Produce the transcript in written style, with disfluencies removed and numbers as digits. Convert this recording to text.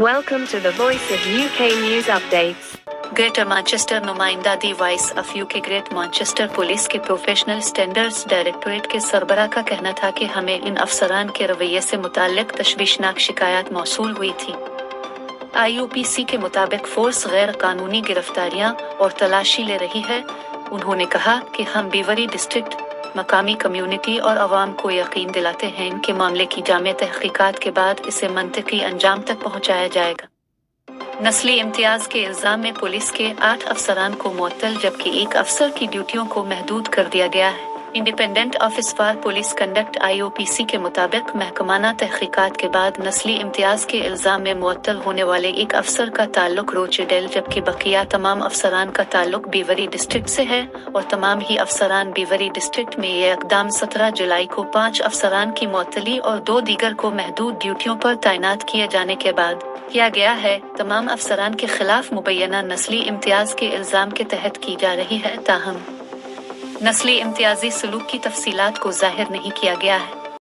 Welcome to the Voice of UK News Updates. Greater Manchester नुमाइंदा the voice of UK great Manchester police के professional standards directorate के सरबराह का कहना था कि हमें इन अफसरान के रवैये से मुताल्लिक तशवीशनाक शिकायत मौसूल हुई थी। IUPC के मुताबिक फोर्स गैर कानूनी गिरफ्तारियां और तलाशी ले रही है। उन्होंने कहा कि हम बीवरी डिस्ट्रिक्ट, मकामी कम्युनिटी और अवाम को यकीन दिलाते हैं कि मामले की जामे तहकीकात के बाद इसे मंतकी अंजाम तक पहुंचाया जाएगा। नस्ली इम्तियाज के इल्जाम में पुलिस के 8 अफसरान को मुअत्तल जबकि एक अफसर की ड्यूटियों को महदूद कर दिया गया है। Independent office for police conduct IOPC के मुताबिक महकमाना तहकीकात के बाद नस्ली इम्तियाज के इल्जाम में मुअत्तल होने वाले एक अफसर का ताल्लुक रोचेडेल जबकि बकिया तमाम अफसरान का ताल्लुक बीवरी डिस्ट्रिक्ट से है और तमाम ही अफसरान बीवरी डिस्ट्रिक्ट में ये इक़दाम 17 जुलाई को 5 अफसरान की मुअत्तली और 2 दीगर को महदूद ड्यूटियों पर तैनात किए जाने के बाद किया गया है। तमाम अफसरान के खिलाफ मुबैना नस्ली इम्तियाज के इल्जाम के तहत की जा रही है, ताहम नस्ली इम्तियाजी सलूक की तफसीलात को जाहिर नहीं किया गया है।